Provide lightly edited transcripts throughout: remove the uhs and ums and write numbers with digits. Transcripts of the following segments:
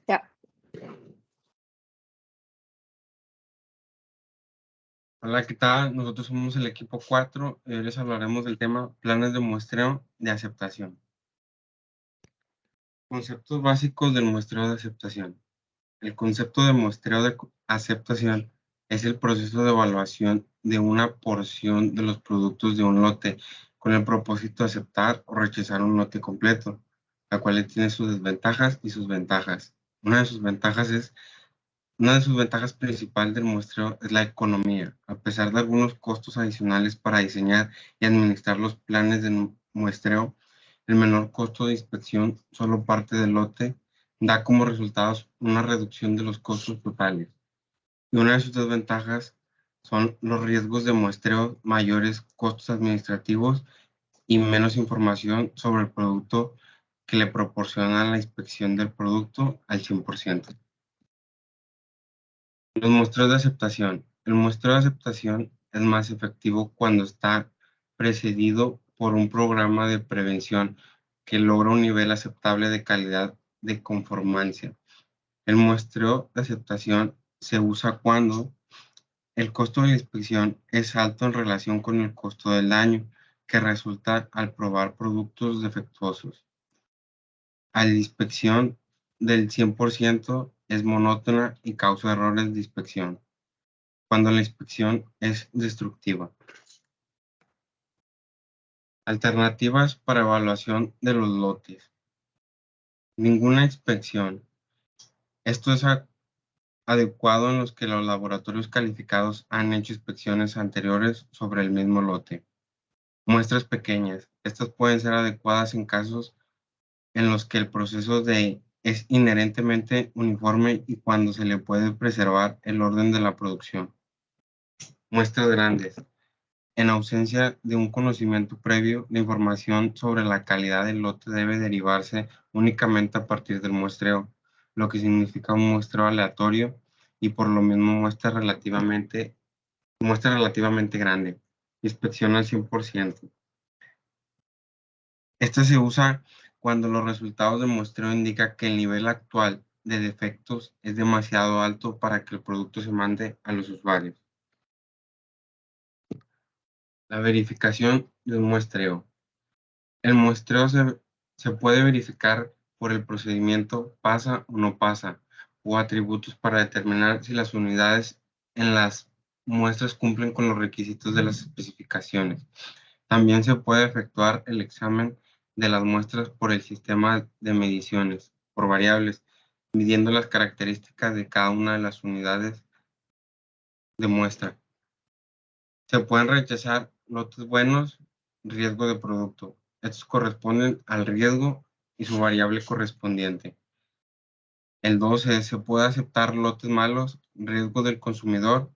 Ya. Hola, ¿qué tal? Nosotros somos el equipo 4 y hoy les hablaremos del tema planes de muestreo de aceptación. Conceptos básicos del muestreo de aceptación. El concepto de muestreo de aceptación es el proceso de evaluación de una porción de los productos de un lote con el propósito de aceptar o rechazar un lote completo, la cual tiene sus desventajas y sus ventajas. Una de sus ventajas principales del muestreo es la economía. A pesar de algunos costos adicionales para diseñar y administrar los planes de muestreo, el menor costo de inspección, solo parte del lote, da como resultados una reducción de los costos totales. Y una de sus desventajas son los riesgos de muestreo, mayores costos administrativos y menos información sobre el producto que le proporciona la inspección del producto al 100%. Los muestreos de aceptación. El muestreo de aceptación es más efectivo cuando está precedido por un programa de prevención que logra un nivel aceptable de calidad de conformancia. El muestreo de aceptación se usa cuando el costo de la inspección es alto en relación con el costo del daño que resulta al probar productos defectuosos. A la inspección del 100% es monótona y causa errores de inspección cuando la inspección es destructiva. Alternativas para evaluación de los lotes. Ninguna inspección. Esto es adecuado en los que los laboratorios calificados han hecho inspecciones anteriores sobre el mismo lote. Muestras pequeñas. Estas pueden ser adecuadas en casos en los que el proceso es inherentemente uniforme y cuando se le puede preservar el orden de la producción. Muestras grandes. En ausencia de un conocimiento previo, la información sobre la calidad del lote debe derivarse únicamente a partir del muestreo, lo que significa un muestreo aleatorio y por lo mismo muestra relativamente grande. Inspección al 100%. Esta se usa cuando los resultados del muestreo indican que el nivel actual de defectos es demasiado alto para que el producto se mande a los usuarios. La verificación del muestreo. El muestreo se puede verificar por el procedimiento pasa o no pasa, o atributos para determinar si las unidades en las muestras cumplen con los requisitos de las especificaciones. También se puede efectuar el examen de las muestras por el sistema de mediciones, por variables, midiendo las características de cada una de las unidades de muestra. Se pueden rechazar lotes buenos, riesgo de producto. Estos corresponden al riesgo y su variable correspondiente. El 12, se puede aceptar lotes malos, riesgo del consumidor.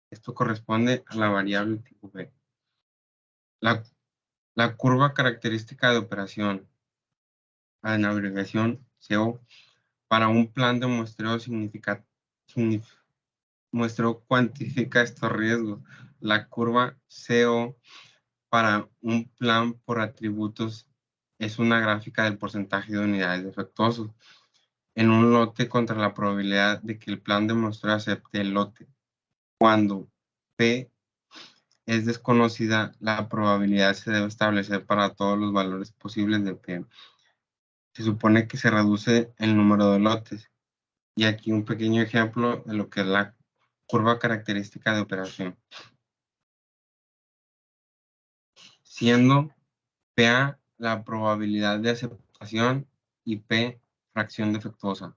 Esto corresponde a la variable tipo B. La curva característica de operación, en abreviación CO, para un plan de muestreo cuantifica estos riesgos. La curva CO para un plan por atributos es una gráfica del porcentaje de unidades defectuosos en un lote contra la probabilidad de que el plan de muestreo acepte el lote. Cuando P es desconocida, la probabilidad se debe establecer para todos los valores posibles de P. Se supone que se reduce el número de lotes. Y aquí un pequeño ejemplo de lo que es la curva característica de operación. Siendo PA la probabilidad de aceptación y P fracción defectuosa.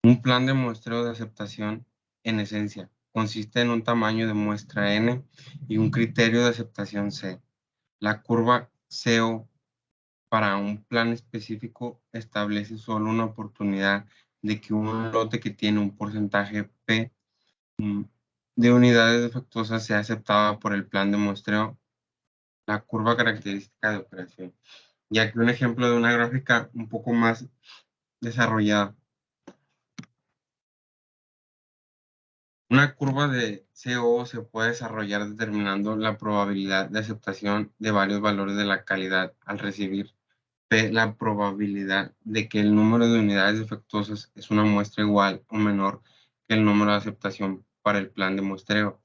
Un plan de muestreo de aceptación, en esencia, consiste en un tamaño de muestra N y un criterio de aceptación C. La curva CO para un plan específico establece solo una oportunidad de que un lote que tiene un porcentaje P de unidades defectuosas sea aceptada por el plan de muestreo, la curva característica de operación. Y aquí un ejemplo de una gráfica un poco más desarrollada. Una curva de CO se puede desarrollar determinando la probabilidad de aceptación de varios valores de la calidad al recibir P, la probabilidad de que el número de unidades defectuosas es una muestra igual o menor que el número de aceptación para el plan de muestreo.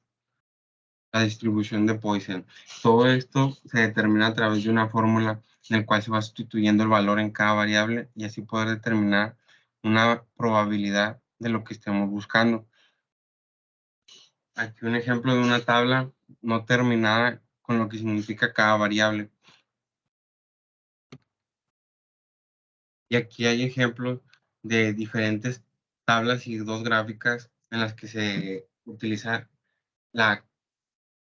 La distribución de Poisson. Todo esto se determina a través de una fórmula en la cual se va sustituyendo el valor en cada variable y así poder determinar una probabilidad de lo que estemos buscando. Aquí un ejemplo de una tabla no terminada con lo que significa cada variable. Y aquí hay ejemplos de diferentes tablas y dos gráficas en las que se utiliza la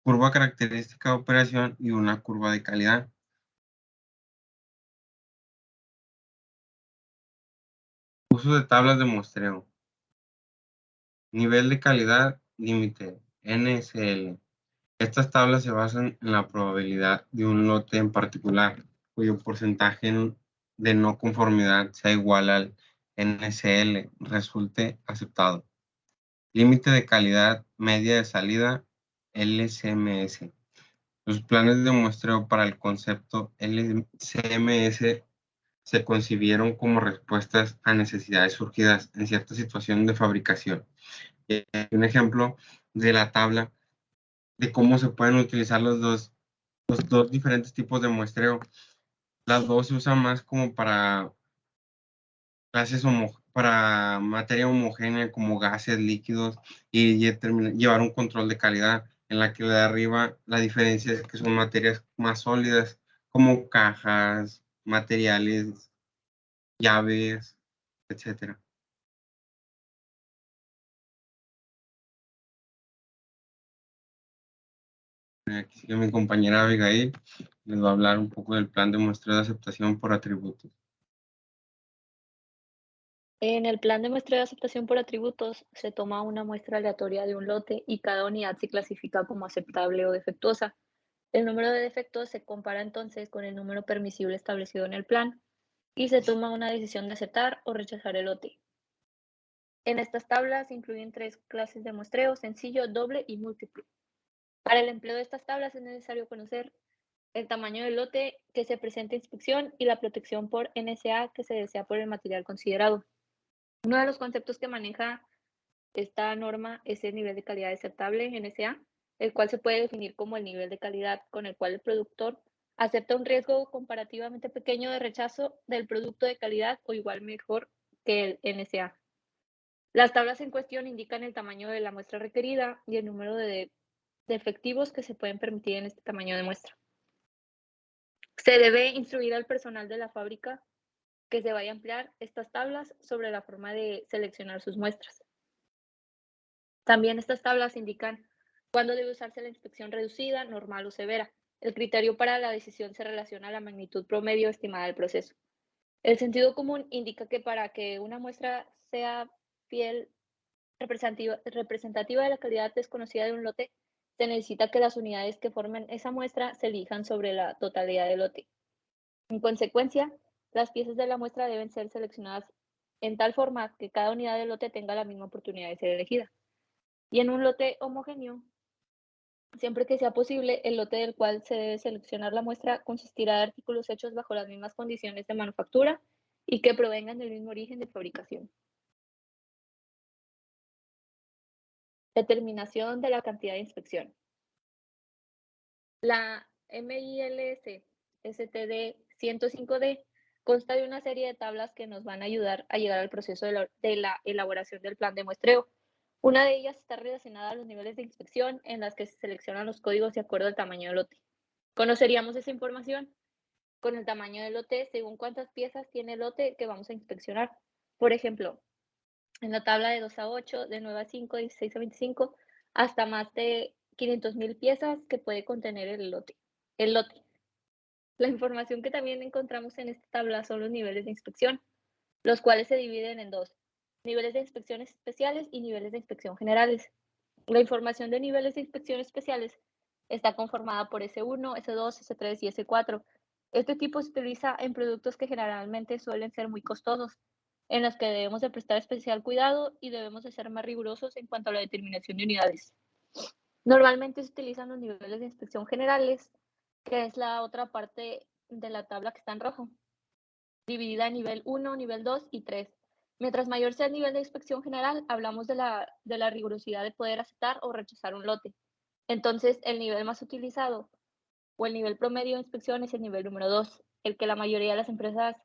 curva característica de operación y una curva de calidad. Uso de tablas de muestreo. Nivel de calidad límite, NSL. Estas tablas se basan en la probabilidad de un lote en particular, cuyo porcentaje de no conformidad sea igual al NSL, resulte aceptado. Límite de calidad media de salida, LCMS. Los planes de muestreo para el concepto LCMS se concibieron como respuestas a necesidades surgidas en cierta situación de fabricación. Un ejemplo de la tabla de cómo se pueden utilizar los dos diferentes tipos de muestreo. Las dos se usan más como para para materia homogénea como gases, líquidos y llevar un control de calidad, en la que la de arriba la diferencia es que son materias más sólidas como cajas, materiales, llaves, etcétera. Aquí sigue mi compañera Abigail, les va a hablar un poco del plan de muestreo de aceptación por atributos. En el plan de muestreo de aceptación por atributos se toma una muestra aleatoria de un lote y cada unidad se clasifica como aceptable o defectuosa. El número de defectos se compara entonces con el número permisible establecido en el plan y se toma una decisión de aceptar o rechazar el lote. En estas tablas se incluyen tres clases de muestreo: sencillo, doble y múltiple. Para el empleo de estas tablas es necesario conocer el tamaño del lote que se presenta a inspección y la protección por NSA que se desea por el material considerado. Uno de los conceptos que maneja esta norma es el nivel de calidad aceptable, NSA, el cual se puede definir como el nivel de calidad con el cual el productor acepta un riesgo comparativamente pequeño de rechazo del producto de calidad o igual mejor que el NSA. Las tablas en cuestión indican el tamaño de la muestra requerida y el número de efectivos que se pueden permitir en este tamaño de muestra. Se debe instruir al personal de la fábrica que se vaya a emplear estas tablas sobre la forma de seleccionar sus muestras. También estas tablas indican cuándo debe usarse la inspección reducida, normal o severa. El criterio para la decisión se relaciona a la magnitud promedio estimada del proceso. El sentido común indica que para que una muestra sea fiel, representativa de la calidad desconocida de un lote, se necesita que las unidades que formen esa muestra se elijan sobre la totalidad del lote. En consecuencia, las piezas de la muestra deben ser seleccionadas en tal forma que cada unidad del lote tenga la misma oportunidad de ser elegida. Y en un lote homogéneo, siempre que sea posible, el lote del cual se debe seleccionar la muestra consistirá de artículos hechos bajo las mismas condiciones de manufactura y que provengan del mismo origen de fabricación. Determinación de la cantidad de inspección. La MILS STD 105D consta de una serie de tablas que nos van a ayudar a llegar al proceso de la elaboración del plan de muestreo. Una de ellas está relacionada a los niveles de inspección en las que se seleccionan los códigos de acuerdo al tamaño del lote. Conoceríamos esa información con el tamaño del lote según cuántas piezas tiene el lote que vamos a inspeccionar. Por ejemplo, en la tabla de 2 a 8, de 9 a 5, 16 a 25, hasta más de 500,000 piezas que puede contener el lote. La información que también encontramos en esta tabla son los niveles de inspección, los cuales se dividen en dos: niveles de inspección especiales y niveles de inspección generales. La información de niveles de inspección especiales está conformada por S1, S2, S3 y S4. Este tipo se utiliza en productos que generalmente suelen ser muy costosos, en los que debemos de prestar especial cuidado y debemos de ser más rigurosos en cuanto a la determinación de unidades. Normalmente se utilizan los niveles de inspección generales, que es la otra parte de la tabla que está en rojo. dividida en nivel 1, nivel 2 y 3. Mientras mayor sea el nivel de inspección general, hablamos de la rigurosidad de poder aceptar o rechazar un lote. Entonces, el nivel más utilizado o el nivel promedio de inspección es el nivel número 2, el que la mayoría de las empresas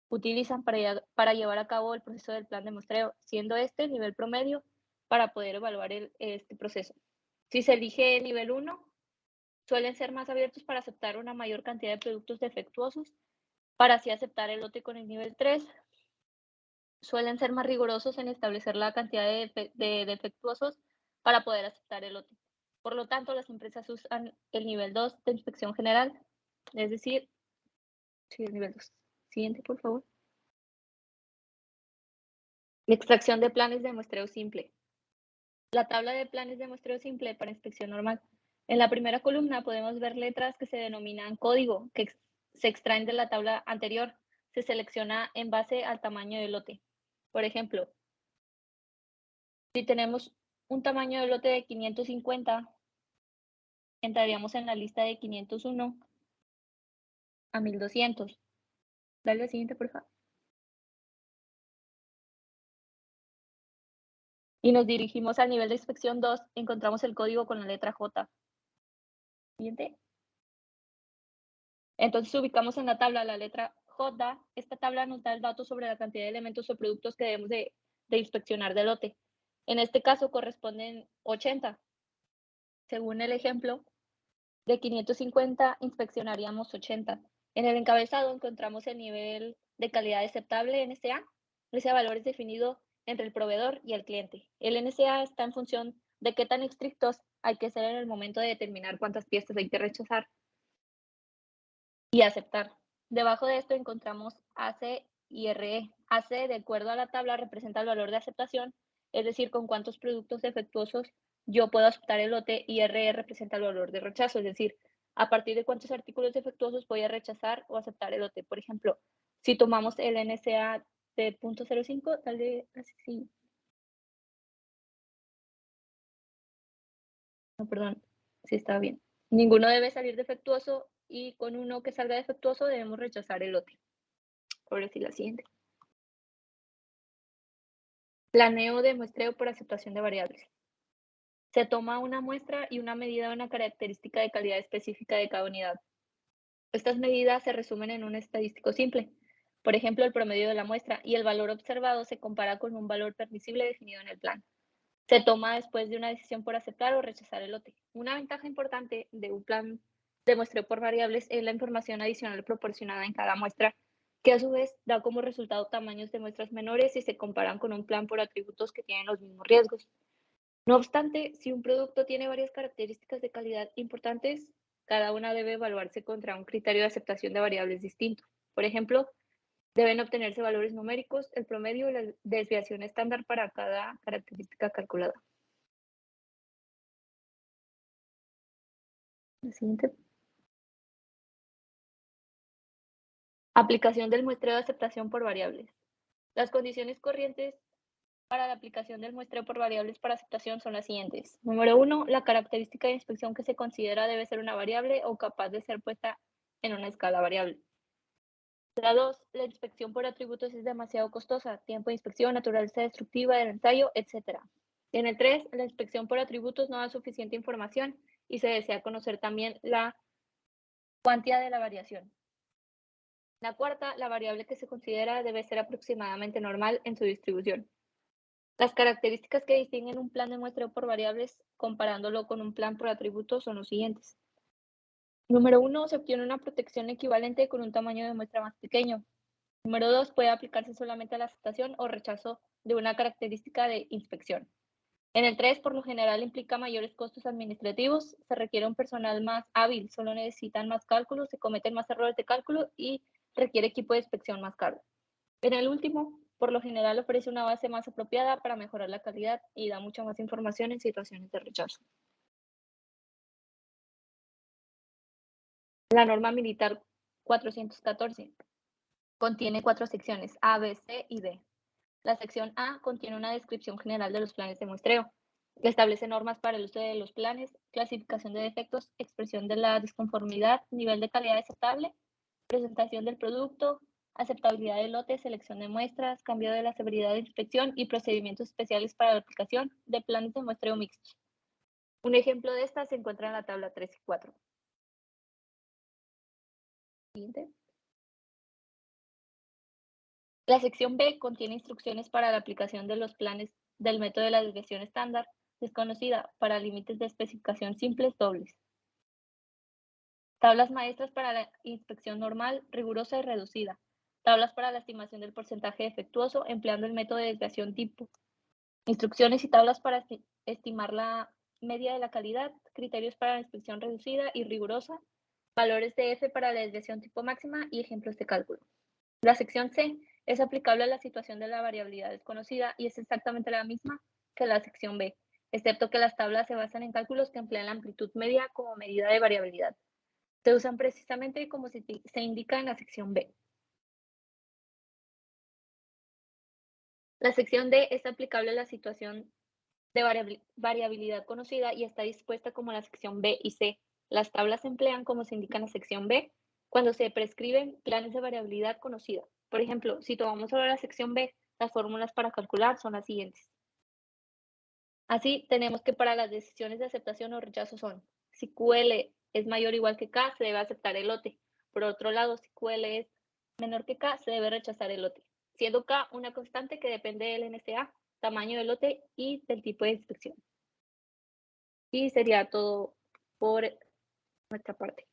utilizan para llevar a cabo el proceso del plan de muestreo, siendo este el nivel promedio para poder evaluar este proceso. Si se elige el nivel 1, suelen ser más abiertos para aceptar una mayor cantidad de productos defectuosos, para así aceptar el lote con el nivel 3. Suelen ser más rigurosos en establecer la cantidad de defectuosos para poder aceptar el lote. Por lo tanto, las empresas usan el nivel 2 de inspección general, es decir, sí, el nivel 2. Siguiente, por favor. Extracción de planes de muestreo simple. La tabla de planes de muestreo simple para inspección normal. En la primera columna podemos ver letras que se denominan código, que se extraen de la tabla anterior. Se selecciona en base al tamaño del lote. Por ejemplo, si tenemos un tamaño de lote de 550, entraríamos en la lista de 501 a 1200. Dale la siguiente, por favor. Y nos dirigimos al nivel de inspección 2, encontramos el código con la letra J. Siguiente. Entonces ubicamos en la tabla la letra J. Esta tabla nos da el dato sobre la cantidad de elementos o productos que debemos de inspeccionar del lote. En este caso corresponden 80. Según el ejemplo, de 550 inspeccionaríamos 80. En el encabezado encontramos el nivel de calidad aceptable NCA. Ese valor es definido entre el proveedor y el cliente. El NCA está en función de qué tan estrictos hay que ser en el momento de determinar cuántas piezas hay que rechazar y aceptar. Debajo de esto encontramos AC y RE. AC, de acuerdo a la tabla, representa el valor de aceptación, es decir, con cuántos productos defectuosos yo puedo aceptar el lote, y RE representa el valor de rechazo, es decir, a partir de cuántos artículos defectuosos voy a rechazar o aceptar el lote. Por ejemplo, si tomamos el NCA de 0.05, dale así. No, perdón, sí está bien. Ninguno debe salir defectuoso y con uno que salga defectuoso debemos rechazar el lote. Ahora sí, la siguiente. Planeo de muestreo por aceptación de variables. Se toma una muestra y una medida de una característica de calidad específica de cada unidad. Estas medidas se resumen en un estadístico simple, por ejemplo, el promedio de la muestra, y el valor observado se compara con un valor permisible definido en el plan. Se toma después de una decisión por aceptar o rechazar el lote. Una ventaja importante de un plan de muestreo por variables es la información adicional proporcionada en cada muestra, que a su vez da como resultado tamaños de muestras menores si se comparan con un plan por atributos que tienen los mismos riesgos. No obstante, si un producto tiene varias características de calidad importantes, cada una debe evaluarse contra un criterio de aceptación de variables distinto. Por ejemplo, deben obtenerse valores numéricos, el promedio y la desviación estándar para cada característica calculada. La siguiente. Aplicación del muestreo de aceptación por variables. Las condiciones corrientes para la aplicación del muestreo por variables para aceptación son las siguientes. Número 1, la característica de inspección que se considera debe ser una variable o capaz de ser puesta en una escala variable. La 2, la inspección por atributos es demasiado costosa, tiempo de inspección, naturaleza destructiva del ensayo, etc. En el 3, la inspección por atributos no da suficiente información y se desea conocer también la cuantía de la variación. La cuarta, la variable que se considera debe ser aproximadamente normal en su distribución. Las características que distinguen un plan de muestreo por variables comparándolo con un plan por atributos son los siguientes. Número 1, se obtiene una protección equivalente con un tamaño de muestra más pequeño. Número 2, puede aplicarse solamente a la aceptación o rechazo de una característica de inspección. En el 3, por lo general implica mayores costos administrativos, se requiere un personal más hábil, solo necesitan más cálculos, se cometen más errores de cálculo y requiere equipo de inspección más caro. En el último, por lo general ofrece una base más apropiada para mejorar la calidad y da mucha más información en situaciones de rechazo. La norma militar 414 contiene 4 secciones, A, B, C y D. La sección A contiene una descripción general de los planes de muestreo. Establece normas para el uso de los planes, clasificación de defectos, expresión de la disconformidad, nivel de calidad aceptable, presentación del producto, aceptabilidad del lote, selección de muestras, cambio de la severidad de inspección y procedimientos especiales para la aplicación de planes de muestreo mixtos. Un ejemplo de esta se encuentra en la tabla 3 y 4. Siguiente. La sección B contiene instrucciones para la aplicación de los planes del método de la desviación estándar desconocida para límites de especificación simples dobles. Tablas maestras para la inspección normal, rigurosa y reducida. Tablas para la estimación del porcentaje defectuoso empleando el método de desviación tipo. Instrucciones y tablas para estimar la media de la calidad, criterios para la inspección reducida y rigurosa, valores de F para la desviación tipo máxima y ejemplos de cálculo. La sección C es aplicable a la situación de la variabilidad desconocida y es exactamente la misma que la sección B, excepto que las tablas se basan en cálculos que emplean la amplitud media como medida de variabilidad. Se usan precisamente como se indica en la sección B. La sección D es aplicable a la situación de variabilidad conocida y está dispuesta como la sección B y C. Las tablas se emplean como se indica en la sección B cuando se prescriben planes de variabilidad conocida. Por ejemplo, si tomamos ahora la sección B, las fórmulas para calcular son las siguientes. Así, tenemos que para las decisiones de aceptación o rechazo son, si QL es mayor o igual que K, se debe aceptar el lote. Por otro lado, si QL es menor que K, se debe rechazar el lote, siendo K una constante que depende del NSA, tamaño del lote y del tipo de inspección. Y sería todo por nuestra parte.